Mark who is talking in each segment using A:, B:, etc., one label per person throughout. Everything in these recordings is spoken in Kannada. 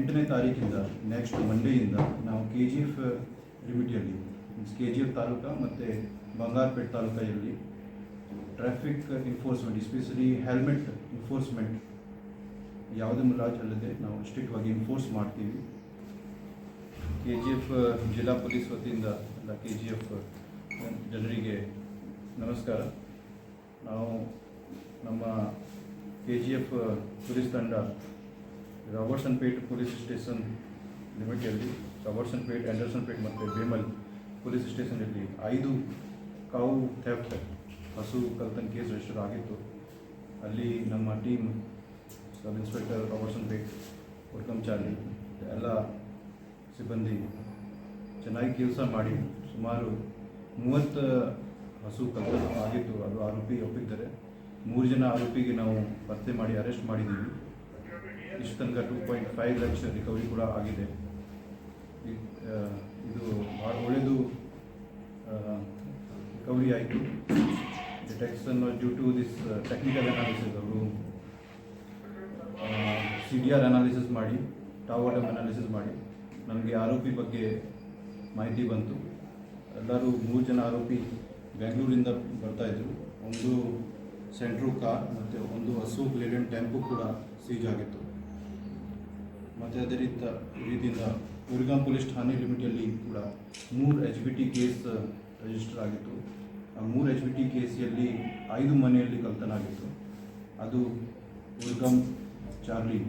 A: 8ನೇ ತಾರೀಕಿಂದ ನೆಕ್ಸ್ಟ್ ಮಂಡೆಯಿಂದ ನಾವು KGF ಲಿಮಿಟಿಯಲ್ಲಿ KGF ತಾಲೂಕು ಮತ್ತು ಬಂಗಾರಪೇಟೆ ತಾಲೂಕಲ್ಲಿ traffic enforcement, especially helmet enforcement ಯಾವುದೇ ಮುಲಾಜ್ ಅಲ್ಲದೆ ನಾವು ಸ್ಟ್ರಿಕ್ಟಾಗಿ ಎನ್ಫೋರ್ಸ್ ಮಾಡ್ತೀವಿ. KGF ಜಿಲ್ಲಾ ಪೊಲೀಸ್ ವತಿಯಿಂದ ಎಲ್ಲ KGF ಜನರಿಗೆ ನಮಸ್ಕಾರ. ನಾವು ನಮ್ಮ KGF ಪೊಲೀಸ್ ತಂಡ ರಾಬರ್ಟ್ಸನ್ ಪೇಟ್ ಪೊಲೀಸ್ ಸ್ಟೇಷನ್ ಲಿಮಿಟಲ್ಲಿ ರಾಬರ್ಟ್ಸನ್ ಪೇಟ್, ಆ್ಯಂಡರ್ಸನ್ ಪೇಟ್ ಮತ್ತು ಬೇಮಲ್ ಪೊಲೀಸ್ ಸ್ಟೇಷನಲ್ಲಿ 5 ಕಾವು ಥೆಫ್ಟ್ ಹಸು ಕಳ್ತನ ಕೇಸ್ ರಿಜಿಸ್ಟರ್ ಆಗಿತ್ತು. ಅಲ್ಲಿ ನಮ್ಮ team sub inspector Robertsonpet, ಹುಡ್ಕಂ ಚಾರ್ಲಿ ಎಲ್ಲ ಸಿಬ್ಬಂದಿ ಚೆನ್ನಾಗಿ ಕೆಲಸ ಮಾಡಿ ಸುಮಾರು 30 ಹಸು ಕಳ್ತನ ಆಗಿತ್ತು. ಅದು ಆರೋಪಿ ಒಪ್ಪಿದ್ದಾರೆ. 3 ಜನ ಆರೋಪಿಗೆ ನಾವು ಪತ್ತೆ ಮಾಡಿ ಅರೆಸ್ಟ್ ಮಾಡಿದ್ದೀವಿ. ಇಷ್ಟು ತನಕ 2.5 ಲಕ್ಷ ರಿಕವರಿ ಕೂಡ ಆಗಿದೆ. ಇದು ಭಾಳ ಒಳ್ಳೆಯದು ರಿಕವರಿ ಆಯಿತು. Detection due to this technical analysis, ಅವರು CDR ಅನಾಲಿಸಿಸ್ ಮಾಡಿ, ಟಾವರ್ ಅನಾಲಿಸಿಸ್ ಮಾಡಿ ನಮಗೆ ಆರೋಪಿ ಬಗ್ಗೆ ಮಾಹಿತಿ ಬಂತು. ಎಲ್ಲರೂ 3 ಜನ ಆರೋಪಿ ಬೆಂಗಳೂರಿಂದ ಬರ್ತಾಯಿದ್ರು. ಒಂದು ಸೆಂಟ್ರೋ ಕಾರ್ ಮತ್ತು ಒಂದು ಅಶೋಕ್ ಲೇಲ್ಯಾಂಡ್ ಟೆಂಪೋ ಕೂಡ ಸೀಜ್ ಆಗಿತ್ತು. ಮತ್ತು ಅದೇ ರೀತಿಯಿಂದ ಉರ್ಗಾಂ ಪೊಲೀಸ್ ಠಾಣೆ ಲಿಮಿಟಲ್ಲಿ ಕೂಡ 3 HBT ಕೇಸ್ ರಿಜಿಸ್ಟರ್ ಆಗಿತ್ತು. ಆ 3 HBT ಕೇಸಲ್ಲಿ 5 ಮನೆಯಲ್ಲಿ ಕಳ್ತನ ಆಗಿತ್ತು. ಅದು ಉರ್ಗಾಂ ಚಾರ್ಲಿ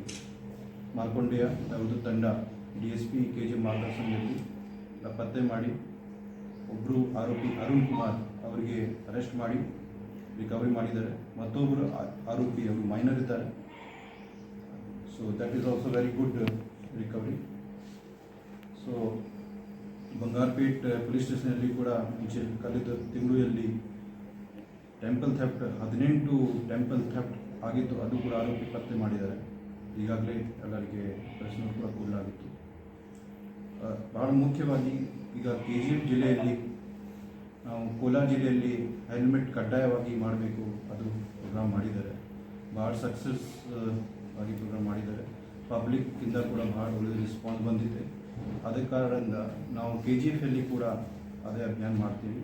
A: ಮಾರ್ಕೊಂಡೆಯ ಅವ್ರದ್ದು ತಂಡ DSP KG ಮಾರ್ಗದರ್ಶನದಲ್ಲಿ ಪತ್ತೆ ಮಾಡಿ ಒಬ್ಬರು ಆರೋಪಿ ಅರುಣ್ ಕುಮಾರ್ ಅವರಿಗೆ ಅರೆಸ್ಟ್ ಮಾಡಿ ರಿಕವರಿ ಮಾಡಿದ್ದಾರೆ. ಮತ್ತೊಬ್ಬರು ಆರೋಪಿ ಅವರು ಮೈನರ್ ಇದ್ದಾರೆ. So that is also very good recovery. So Bangarpet police ಸ್ಟೇಷನಲ್ಲಿ ಕೂಡ ಮುಂಚೆ ಕಳೆದ ತಿಂಗಳಲ್ಲಿ ಟೆಂಪಲ್ ಥೆಫ್ಟ್ 18 ಟೆಂಪಲ್ ಥೆಫ್ಟ್ ಆಗಿತ್ತು. ಅದು ಕೂಡ ಆರೋಪಿ ಪತ್ತೆ ಮಾಡಿದ್ದಾರೆ. ಈಗಾಗಲೇ ಎಲ್ಲರಿಗೆ ಪ್ರಶ್ನೆ ಕೂಡ ಕೊಡಲಾಗಿತ್ತು. ಭಾಳ ಮುಖ್ಯವಾಗಿ ಈಗ KGF ಜಿಲ್ಲೆಯಲ್ಲಿ ನಾವು ಕೋಲಾರ ಜಿಲ್ಲೆಯಲ್ಲಿ ಹೆಲ್ಮೆಟ್ ಕಡ್ಡಾಯವಾಗಿ ಮಾಡಬೇಕು, ಅದು ಪ್ರೋಗ್ರಾಮ್ ಮಾಡಿದ್ದಾರೆ. ಭಾಳ ಸಕ್ಸಸ್ ಆಗಿ ಪ್ರೋಗ್ರಾಮ್ ಮಾಡಿದ್ದಾರೆ. ಪಬ್ಲಿಕ್ಕಿಂದ ಕೂಡ ಭಾಳ ಒಳ್ಳೆಯ ರೆಸ್ಪಾನ್ಸ್ ಬಂದಿದೆ. ಅದೇ ಕಾರಣದಿಂದ ನಾವು KGFಲ್ಲಿ ಕೂಡ ಅದೇ ಅಭಿಯಾನ ಮಾಡ್ತೀವಿ.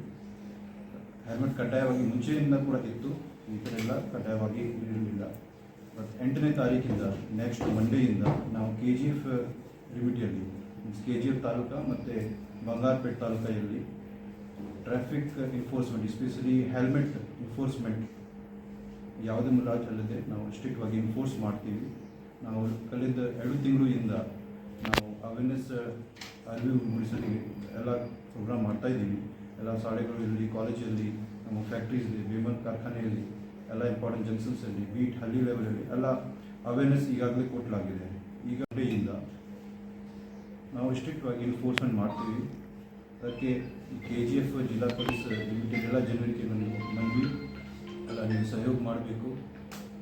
A: ಹೆಲ್ಮೆಟ್ ಕಡ್ಡಾಯವಾಗಿ ಮುಂಚೆಯಿಂದ ಕೂಡ ಇತ್ತು, ಈ ಥರ ಎಲ್ಲ ಕಡ್ಡಾಯವಾಗಿ ಇರಲಿಲ್ಲ. ಬಟ್ 8ನೇ ತಾರೀಕಿಂದ ನೆಕ್ಸ್ಟ್ ಮಂಡೆಯಿಂದ ನಾವು KGF ಲಿಮಿಟಿಯಲ್ಲಿ KGF ತಾಲೂಕು ಮತ್ತು ಬಂಗಾರಪೇಟೆ ತಾಲೂಕಲ್ಲಿ traffic enforcement, especially helmet enforcement ಯಾವುದೇ ಮುಲಾಜ್ ಅಲ್ಲದೆ ನಾವು ಸ್ಟ್ರಿಕ್ಟಾಗಿ ಎನ್ಫೋರ್ಸ್ ಮಾಡ್ತೀವಿ. ನಾವು ಕಳೆದ 2 ತಿಂಗಳಿಂದ ನಾವು ಅವೇರ್ನೆಸ್ ಅರಿವು ಮೂಡಿಸಲಿಕ್ಕೆ ಎಲ್ಲ ಪ್ರೋಗ್ರಾಮ್ ಮಾಡ್ತಾಯಿದ್ದೀವಿ. ಎಲ್ಲ ಶಾಲೆಗಳಲ್ಲಿ, ಕಾಲೇಜಲ್ಲಿ, ನಮ್ಮ ಫ್ಯಾಕ್ಟ್ರೀಸ್, ಬೇಮಲ್ ಕಾರ್ಖಾನೆಯಲ್ಲಿ, ಎಲ್ಲ ಇಂಪಾರ್ಟೆಂಟ್ ಜಂಕ್ಷನ್ಸಲ್ಲಿ, ಬೀಟ್ ಹಳ್ಳಿ ಲೆವೆಲಲ್ಲಿ ಎಲ್ಲ ಅವೇರ್ನೆಸ್ ಈಗಾಗಲೇ ಕೊಡಲಾಗಿದೆ. ಈಗ ಕಡೆಯಿಂದ ನಾವು ಸ್ಟ್ರಿಕ್ಟಾಗಿ ಎನ್ಫೋರ್ಸ್ಮೆಂಟ್ ಮಾಡ್ತೀವಿ. ಅದಕ್ಕೆ KGF ಜಿಲ್ಲಾ ಪೊಲೀಸ್ ಲಿಮಿಟೆಡ್ ಎಲ್ಲ ಜನರಿಗೆ ಮನವಿ, ಎಲ್ಲ ನೀವು ಸಹಯೋಗ ಮಾಡಬೇಕು.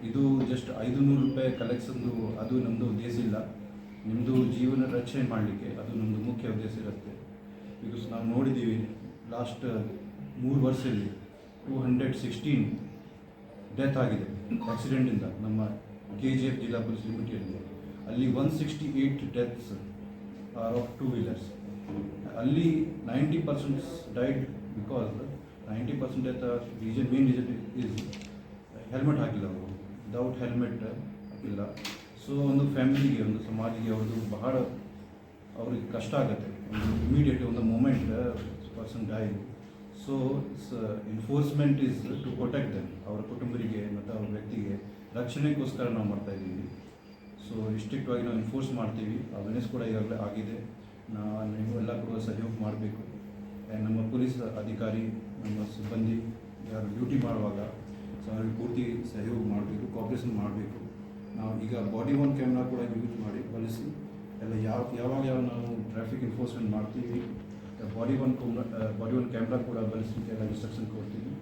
A: ಇದು ಜಸ್ಟ್ 500 ರೂಪಾಯಿ ಕಲೆಕ್ಷನ್ದು ಅದು ನಮ್ಮದು ಉದ್ದೇಶ ಇಲ್ಲ. ನಿಮ್ಮದು ಜೀವನ ರಕ್ಷಣೆ ಮಾಡಲಿಕ್ಕೆ ಅದು ನಮ್ಮದು ಮುಖ್ಯ ಉದ್ದೇಶ ಇರುತ್ತೆ. ಬಿಕಾಸ್ ನಾವು ನೋಡಿದ್ದೀವಿ ಲಾಸ್ಟ್ 3 ವರ್ಷದಲ್ಲಿ 216 ಡೆತ್ ಆಗಿದೆ ಆಕ್ಸಿಡೆಂಟಿಂದ ನಮ್ಮ KGF ಜಿಲ್ಲಾ ಪೊಲೀಸ್ ಲಿಮಿಟಲ್ಲಿ. ಅಲ್ಲಿ 168 ಡೆತ್ಸ್ ಆರ್ ಆಫ್ 2 ವೀಲರ್ಸ್. ಅಲ್ಲಿ 90% died because 90% death main reason is helmet ಹಾಕಿಲ್ಲ. ಅವರು ವಿದೌಟ್ ಹೆಲ್ಮೆಟ್ ಹಾಕಿಲ್ಲ. ಸೊ ಒಂದು ಫ್ಯಾಮಿಲಿಗೆ, ಒಂದು ಸಮಾಜಿಗೆ ಅವ್ರದ್ದು ಬಹಳ ಅವ್ರಿಗೆ ಕಷ್ಟ ಆಗುತ್ತೆ. ಒಂದು ಇಮಿಡಿಯೇಟ್ ಒಂದು moment person die. So enforcement is to protect them, ಅವರ ಕುಟುಂಬರಿಗೆ ಮತ್ತು ಅವ್ರ ವ್ಯಕ್ತಿಗೆ ರಕ್ಷಣೆಗೋಸ್ಕರ ನಾವು ಮಾಡ್ತಾಯಿದ್ದೀವಿ. ಸೊ ಸ್ಟ್ರಿಕ್ಟಾಗಿ ನಾವು ಎನ್ಫೋರ್ಸ್ ಮಾಡ್ತೀವಿ. ಅವೇರ್ನೆಸ್ ಕೂಡ ಈಗಾಗಲೇ ಆಗಿದೆ. ನೀವು ಎಲ್ಲ ಕೂಡ ಸಹಯೋಗ ಮಾಡಬೇಕು. ನಮ್ಮ ಪೊಲೀಸ್ ಅಧಿಕಾರಿ, ನಮ್ಮ ಸಿಬ್ಬಂದಿ ಯಾರು ಡ್ಯೂಟಿ ಮಾಡುವಾಗ ಅವ್ರಿಗೆ ಪೂರ್ತಿ ಸಹಯೋಗ ಮಾಡಬೇಕು, ಕೋಆಪ್ರೇಷನ್ ಮಾಡಬೇಕು. ನಾವು ಈಗ ಬಾಡಿ ಒನ್ ಕ್ಯಾಮ್ರಾ ಕೂಡ ಯೂಸ್ ಮಾಡಿ ಬಳಸಿ ಎಲ್ಲ ಯಾವಾಗ ನಾವು ಟ್ರಾಫಿಕ್ ಎನ್ಫೋರ್ಸ್ಮೆಂಟ್ ಮಾಡ್ತೀವಿ, ಬಾಡಿ ಒನ್ ಕ್ಯಾಮ್ರಾ ಕೂಡ ಬಳಸಲಿಕ್ಕೆ ಎಲ್ಲ ಇನ್ಸ್ಟ್ರಕ್ಷನ್ ಕೊಡ್ತೀವಿ.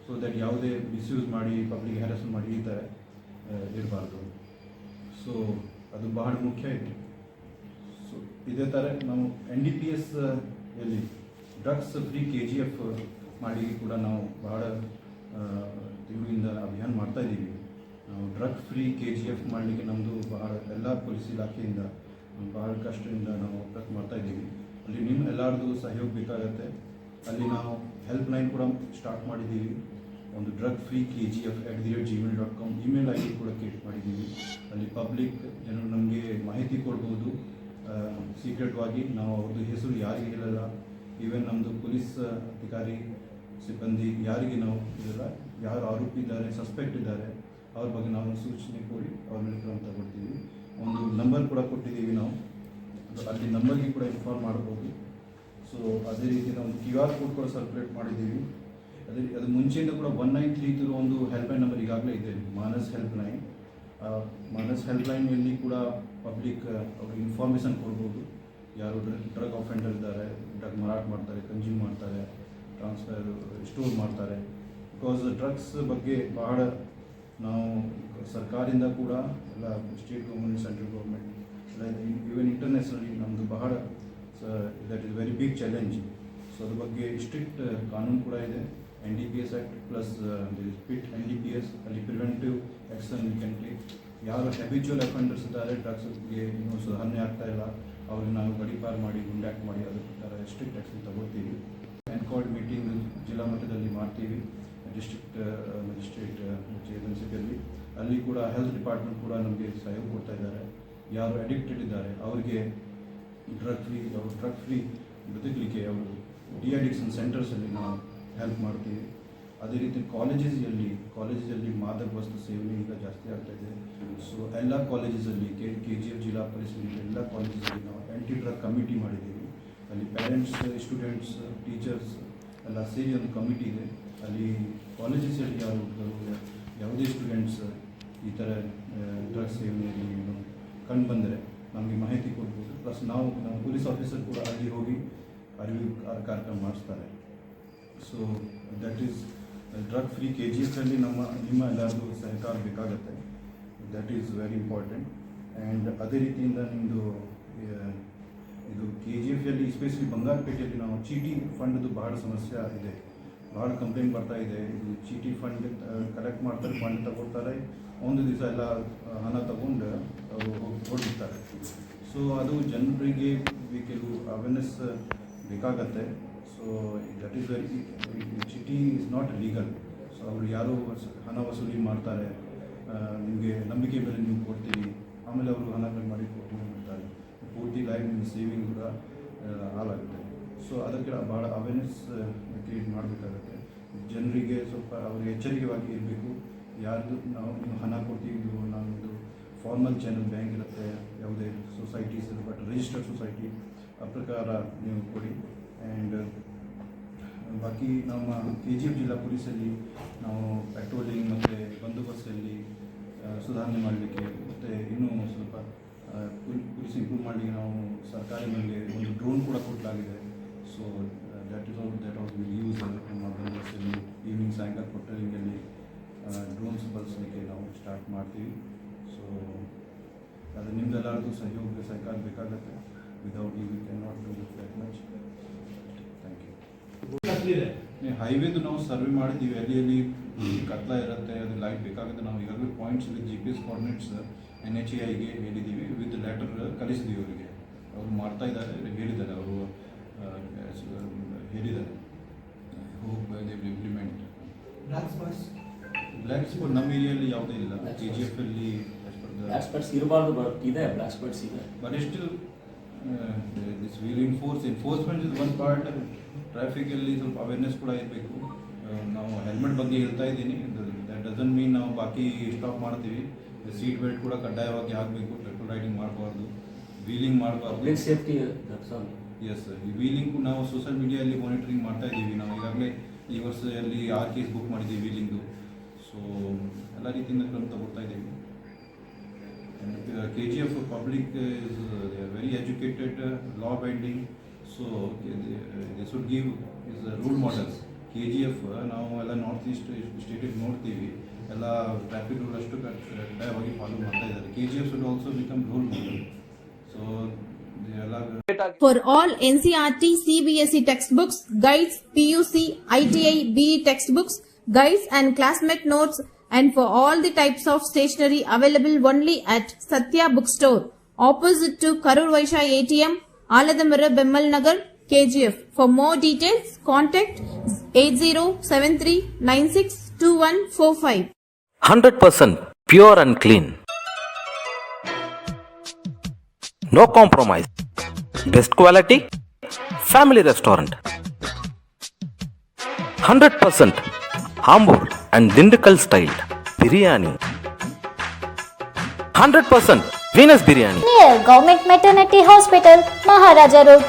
A: ಸೊ ದಟ್ ಯಾವುದೇ ಮಿಸ್ಯೂಸ್ ಮಾಡಿ ಪಬ್ಲಿಕ್ ಹ್ಯಾರಸ್ಮೆಂಟ್ ಮಾಡಿ ಈ ಥರ ಇರಬಾರ್ದು. ಸೊ ಅದು ಬಹಳ ಮುಖ್ಯ ಇದೆ. ಸೊ ಇದೇ ಥರ ನಾವು NDPS ಎಲ್ಲಿ ಡ್ರಗ್ಸ್ ಫ್ರೀ KGF ಮಾಡಲಿಕ್ಕೆ ಕೂಡ ನಾವು ಬಹಳ ತಿಂಗಳಿಂದ ಅಭಿಯಾನ ಮಾಡ್ತಾಯಿದ್ದೀವಿ. ನಾವು ಡ್ರಗ್ ಫ್ರೀ KGF ಮಾಡಲಿಕ್ಕೆ ನಮ್ಮದು ಬಹಳ ಎಲ್ಲ ಪೊಲೀಸ್ ಇಲಾಖೆಯಿಂದ ಭಾಳ ಭಾಳ ಕಷ್ಟದಿಂದ ನಾವು ಪ್ರಯತ್ನ ಮಾಡ್ತಾ ಇದ್ದೀವಿ. ಅಲ್ಲಿ ನಿಮ್ಮ ಎಲ್ಲರದು ಸಹಯೋಗ ಬೇಕಾಗುತ್ತೆ. ಅಲ್ಲಿ ನಾವು ಹೆಲ್ಪ್ ಲೈನ್ ಕೂಡ ಸ್ಟಾರ್ಟ್ ಮಾಡಿದ್ದೀವಿ. ಒಂದು drug free KGF@gmail.com email ID ಕೂಡ ಕ್ರಿಯೇಟ್ ಮಾಡಿದ್ದೀವಿ. ಅಲ್ಲಿ ಪಬ್ಲಿಕ್ ಜನರು ನಮಗೆ ಮಾಹಿತಿ ಕೊಡ್ಬೋದು. ಸೀಕ್ರೆಟ್ವಾಗಿ ನಾವು ಅವ್ರದ್ದು ಹೆಸರು ಯಾರಿಗೆ ಹೇಳಲ್ಲ. ಈವನ್ ನಮ್ಮದು ಪೊಲೀಸ್ ಅಧಿಕಾರಿ ಸಿಬ್ಬಂದಿ ಯಾರಿಗೆ ನಾವು ಇದೆಲ್ಲ ಯಾರು ಆರೋಪಿ ಇದ್ದಾರೆ, ಸಸ್ಪೆಕ್ಟ್ ಇದ್ದಾರೆ, ಅವ್ರ ಬಗ್ಗೆ ನಾವು ಸೂಚನೆ ಕೊಡಿ ಅವ್ರ ಮೇಲೆ ಕ್ರಮ ತಗೊಳ್ತೀವಿ. ಒಂದು ನಂಬರ್ ಕೂಡ ಕೊಟ್ಟಿದ್ದೀವಿ ನಾವು, ಅಲ್ಲಿ ನಂಬರ್ಗೆ ಕೂಡ ಇನ್ಫಾರ್ಮ್ ಮಾಡ್ಬೋದು. ಸೊ ಅದೇ ರೀತಿ ನಾವು QR ಕೋಡ್ ಕೂಡ ಸರ್ಕ್ಯುಲೇಟ್ ಮಾಡಿದ್ದೀವಿ. ಅದು ಮುಂಚೆಯಿಂದ ಕೂಡ 193 ಒಂದು ಹೆಲ್ಪ್ಲೈನ್ ನಂಬರ್ ಈಗಾಗಲೇ ಇದೆ, ಮಾನಸ್ ಹೆಲ್ಪ್ಲೈನ್. ಮಾನಸ್ ಹೆಲ್ಪ್ಲೈನಲ್ಲಿ ಕೂಡ ಪಬ್ಲಿಕ್ ಅವ್ರಿಗೆ ಇನ್ಫಾರ್ಮೇಷನ್ ಕೊಡ್ಬೋದು. ಯಾರು ಡ್ರಗ್ ಅಫೆಂಡರ್ ಇದ್ದಾರೆ, ಡ್ರಗ್ ಮಾರಾಟ ಮಾಡ್ತಾರೆ, ಕನ್ಸ್ಯೂಮ್ ಮಾಡ್ತಾರೆ, ಟ್ರಾನ್ಸ್ಫರ್ ಸ್ಟೋರ್ ಮಾಡ್ತಾರೆ. ಬಿಕಾಸ್ ಡ್ರಗ್ಸ್ ಬಗ್ಗೆ ಬಹಳ ನಾವು ಸರ್ಕಾರದಿಂದ ಕೂಡ ಎಲ್ಲ ಸ್ಟೇಟ್ ಗೌರ್ಮೆಂಟ್, ಸೆಂಟ್ರಲ್ ಗೌರ್ಮೆಂಟ್ ಎಲ್ಲ ಈವನ್ ಇಂಟರ್ನ್ಯಾಷನಲಿ ನಮ್ಮದು ಬಹಳ that is very big challenge. So ಅದ್ರ ಬಗ್ಗೆ ಸ್ಟ್ರಿಕ್ಟ್ ಕಾನೂನು ಕೂಡ ಇದೆ, NDPS act plus PIT NDPS. ಅಲ್ಲಿ preventive action we can take. ಯಾರು ಹ್ಯಾಬಿಚುವಲ್ ಅಫೆಂಡರ್ಸ್ ಇದ್ದಾರೆ, ಡ್ರಗ್ಸ್ಗೆ ಇನ್ನೂ ಸುಧಾರಣೆ ಆಗ್ತಾ ಇಲ್ಲ, ಅವ್ರಿಗೆ ನಾವು ಗಡೀಪಾರು ಮಾಡಿ ಗುಂಡಾಕ್ಟ್ ಮಾಡಿ ಅದ್ರ ಪ್ರಕಾರ ಸ್ಟ್ರಿಕ್ಟ್ ಆ್ಯಕ್ಷನ್ ತಗೋತೀವಿ. ಎನ್ಕಾರ್ಡ್ ಮೀಟಿಂಗ್ ಜಿಲ್ಲಾ ಮಟ್ಟದಲ್ಲಿ ಮಾಡ್ತೀವಿ, ಡಿಸ್ಟ್ರಿಕ್ಟ್ ಮ್ಯಾಜಿಸ್ಟ್ರೇಟ್ ಏಜೆನ್ಸಿಯಲ್ಲಿ. ಅಲ್ಲಿ ಕೂಡ ಹೆಲ್ತ್ ಡಿಪಾರ್ಟ್ಮೆಂಟ್ ಕೂಡ ನಮಗೆ ಸಹಯೋಗ ಕೊಡ್ತಾ ಇದ್ದಾರೆ. ಯಾರು ಅಡಿಕ್ಟೆಡ್ ಇದ್ದಾರೆ ಅವರಿಗೆ ಡ್ರಗ್ ಫ್ರೀ ಬದುಕಲಿಕ್ಕೆ ಅವರು ಡಿಅಡಿಕ್ಷನ್ ಸೆಂಟರ್ಸಲ್ಲಿ ನಾವು ಹೆಲ್ಪ್ ಮಾಡ್ತೀವಿ. ಅದೇ ರೀತಿ ಕಾಲೇಜಲ್ಲಿ ಮಾದಕ ವಸ್ತು ಸೇವನೆ ಈಗ ಜಾಸ್ತಿ ಆಗ್ತಾ ಇದೆ. ಸೊ ಎಲ್ಲ ಕಾಲೇಜಸಲ್ಲಿ KGF ಜಿಲ್ಲಾ ಪರಿಷತ್ ಎಲ್ಲ ಕಾಲೇಜಸಲ್ಲಿ ನಾವು ಆ್ಯಂಟಿ ಡ್ರಗ್ ಕಮಿಟಿ ಮಾಡಿದ್ದೀವಿ. ಅಲ್ಲಿ ಪೇರೆಂಟ್ಸ್, ಸ್ಟೂಡೆಂಟ್ಸ್, ಟೀಚರ್ಸ್ ಎಲ್ಲ ಸೇರಿ ಒಂದು ಕಮಿಟಿ ಇದೆ. ಅಲ್ಲಿ ಕಾಲೇಜಸಲ್ಲಿ ಯಾವುದೇ ಸ್ಟೂಡೆಂಟ್ಸ್ ಈ ಥರ ಡ್ರಗ್ಸ್ ಸೇವನೆಯಲ್ಲಿ ಕಂಡು ಬಂದರೆ ನಮಗೆ ಮಾಹಿತಿ ಕೊಡ್ಬೋದು. ಪ್ಲಸ್ ನಾವು ನಮ್ಮ ಪೊಲೀಸ್ ಆಫೀಸರ್ ಕೂಡ ಅಲ್ಲಿ ಹೋಗಿ ಅರಿವು ಕಾರ್ಯಕ್ರಮ ಮಾಡಿಸ್ತಾರೆ. So that is drug free KGFಲ್ಲಿ ನಿಮ್ಮ ಎಲ್ಲರಿಗೂ ಸಹಕಾರ ಬೇಕಾಗುತ್ತೆ. That is very important. And ಅದೇ ರೀತಿಯಿಂದ ನಿಮ್ಮದು ಇದು KGFಲ್ಲಿ ಎಸ್ಪೆಷಲಿ ಬಂಗಾರಪೇಟೆಯಲ್ಲಿ ನಾವು ಚೀಟಿ ಫಂಡ್ದು ಬಹಳ ಸಮಸ್ಯೆ ಇದೆ, ಭಾಳ ಕಂಪ್ಲೇಂಟ್ ಬರ್ತಾ ಇದೆ. ಇದು ಚೀಟಿ ಫಂಡ್ ಕಲೆಕ್ಟ್ ಮಾಡ್ತಾರೆ, ಫಂಡ್ ತಗೊಳ್ತಾರೆ, ಒಂದು ದಿವಸ ಎಲ್ಲ ಹಣ ತಗೊಂಡು ಅವರು ಹೊರಡ್ತಾರೆ. ಸೊ ಅದು ಜನರಿಗೆ ಕೆಲವು ಅವೇರ್ನೆಸ್ ಬೇಕಾಗತ್ತೆ. ಸೊ ದಟ್ ಈಸ್ ವೆರಿ ಚೀಟಿ ಈಸ್ ನಾಟ್ ಲೀಗಲ್. ಸೊ ಅವರು ಯಾರು ಹಣ ವಸೂಲಿ ಮಾಡ್ತಾರೆ, ನಿಮಗೆ ನಂಬಿಕೆ ಮೇಲೆ ನೀವು ಕೊಡ್ತೀವಿ, ಆಮೇಲೆ ಅವರು ಹಣ ಮಾಡಿ ಕೊಡ್ತಾರೆ, ಪೂರ್ತಿ ಲೈಫ್ ನಿಮ್ಮ ಸೇವಿಂಗ್ ಕೂಡ ಹಾಳಾಗುತ್ತೆ. ಸೊ ಅದಕ್ಕೆ ಭಾಳ ಅವೇರ್ನೆಸ್ ಕ್ರಿಯೇಟ್ ಮಾಡಬೇಕಾಗತ್ತೆ. ಜನರಿಗೆ ಸ್ವಲ್ಪ ಅವರು ಎಚ್ಚರಿಕೆವಾಗಿ ಇರಬೇಕು. ಯಾರ್ದು ನೀವು ಹಣ ಕೊಡ್ತೀವಿ, ನಮ್ಮದು ಫಾರ್ಮಲ್ ಚಾನಲ್ ಬ್ಯಾಂಕ್ ಇರುತ್ತೆ, ಯಾವುದೇ ಸೊಸೈಟೀಸ್ ಬಟ್ ರಿಜಿಸ್ಟರ್ಡ್ ಸೊಸೈಟಿ ಆ ಪ್ರಕಾರ ನೀವು ಕೊಡಿ. ಆ್ಯಂಡ್ ಬಾಕಿ ನಮ್ಮ KGF ಜಿಲ್ಲಾ ಪೊಲೀಸಲ್ಲಿ ನಾವು ಪೆಟ್ರೋಲಿಂಗ್ ಮತ್ತು ಬಂದೋಬಸ್ತಲ್ಲಿ ಸುಧಾರಣೆ ಮಾಡಲಿಕ್ಕೆ ಮತ್ತು ಇನ್ನೂ ಸ್ವಲ್ಪ ಪೊಲೀಸ್ ಇಂಪ್ರೂವ್ ಮಾಡಲಿಕ್ಕೆ ನಾವು ಸರ್ಕಾರಿ ಮೇಲೆ ಒಂದು ಡ್ರೋನ್ ಕೂಡ ಕೊಡಲಾಗಿದೆ. So that also will use ನಮ್ಮ ಬಂದೋಬಸ್ತಲ್ಲಿ ಈವ್ನಿಂಗ್ ಸಾಯಂಕಾಲ ಪೆಟ್ರೋಲಿಂಗಲ್ಲಿ ಡ್ರೋನ್ಸ್ ಬಳಸಲಿಕ್ಕೆ ನಾವು ಸ್ಟಾರ್ಟ್ ಮಾಡ್ತೀವಿ. ಸೊ ಅದು ನಿಮ್ದೆಲ್ಲರದು ಸಹಕಾರ ಬೇಕಾಗುತ್ತೆ. Without you can not do that much. Thank you. ಹೈವೇದು ನಾವು ಸರ್ವೆ ಮಾಡಿದ್ದೀವಿ, ಅಲ್ಲಿ ಕತ್ಲ ಇರುತ್ತೆ, ಅದು ಲೈಟ್ ಬೇಕಾಗುತ್ತೆ. ನಾವು ಈಗಾಗಲೇ ಪಾಯಿಂಟ್ಸ್ ವಿತ್ GPS ಕೋಆರ್ಡಿನೇಟ್ಸ್ NHAIಗೆ ಹೇಳಿದ್ದೀವಿ, ವಿತ್ ಲೆಟರ್ ಕಳಿಸಿದ್ದೀವಿ ಅವರಿಗೆ. ಅವರು ಮಾಡ್ತಾ ಇದ್ದಾರೆ, ಹೇಳಿದ್ದಾರೆ, ಅವರು ಹೇಳಿದ್ದಾರೆ. Hope they will implement. Black spot ನಮ್ಮ ಏರಿಯಲ್ಲಿ ಯಾವುದೇ ಇಲ್ಲ. KGFಲ್ಲಿ
B: ಬ್ಲ್ಯಾಕ್ ಸ್ಪಾಟ್ಸ್ ಇರಬಾರ್ದು, ಬಟ್ ಇದೆ ಬ್ಲ್ಯಾಕ್ ಸ್ಪಾಟ್ಸ್ ಇದೆ.
A: But still this will enforcement is one part. ಟ್ರಾಫಿಕಲ್ಲಿ ಸ್ವಲ್ಪ ಅವೇರ್ನೆಸ್ ಕೂಡ ಇರಬೇಕು. ನಾವು ಹೆಲ್ಮೆಟ್ ಬಗ್ಗೆ ಹೇಳ್ತಾ ಇದ್ದೀನಿ, ದಟ್ ಡಸಂಟ್ ಮೀನ್ ನಾವು ಬಾಕಿ ಸ್ಟಾಪ್ ಮಾಡ್ತೀವಿ. ಸೀಟ್ ಬೆಲ್ಟ್ ಕೂಡ ಕಡ್ಡಾಯವಾಗಿ ಹಾಕಬೇಕು, ಪೆಟ್ರೋಲ್ ರೈಡಿಂಗ್ ಮಾಡಬಾರ್ದು, ವೀಲಿಂಗ್ ಮಾಡಬಾರ್ದು.
B: ಸೇಫ್ಟಿ
A: ಎಸ್, ಈ ವೀಲಿಂಗು ನಾವು ಸೋಷಿಯಲ್ ಮೀಡಿಯಲ್ಲಿ ಮಾನಿಟರಿಂಗ್ ಮಾಡ್ತಾ ಇದ್ದೀವಿ. ನಾವು ಈಗಾಗಲೇ ಈ ವರ್ಷದಲ್ಲಿ 6 ಕೇಸ್ ಬುಕ್ ಮಾಡಿದ್ದೀವಿ ವೀಲಿಂಗು. ಸೊ ಎಲ್ಲ ರೀತಿಯಿಂದ ಕ್ರಮ ತಗೊಳ್ತಾ ಇದ್ದೀವಿ. KGF public is very educated, law abiding, so they should give is role models. KGF ನಾವು ಎಲ್ಲ ನಾರ್ತ್ ಈಸ್ಟ್ ಸ್ಟೇಟಿಗೆ ನೋಡ್ತೀವಿ, ಎಲ್ಲ ಟ್ರಾಫಿಕ್ ರೂಲ್ ಅಷ್ಟು ಕಡ್ಡಾಯವಾಗಿ ಫಾಲೋ ಮಾಡ್ತಾ ಇದ್ದಾರೆ. KGF should also become role model. So
C: For all NCERT, CBSE textbooks, guides, PUC, ITI, BE textbooks, guides and classmate notes, and for all the types of stationery available only at Satya Bookstore, opposite to Karur Vaishya ATM, Aladamara, Bemmal Nagar, KGF. For more details, contact 8073962145.
D: 100% pure and clean. No compromise. Best quality. Family restaurant. 100% Ambur and Dindukal style biryani. 100% Venus biryani.
E: Near Government Maternity Hospital, Maharaja Road,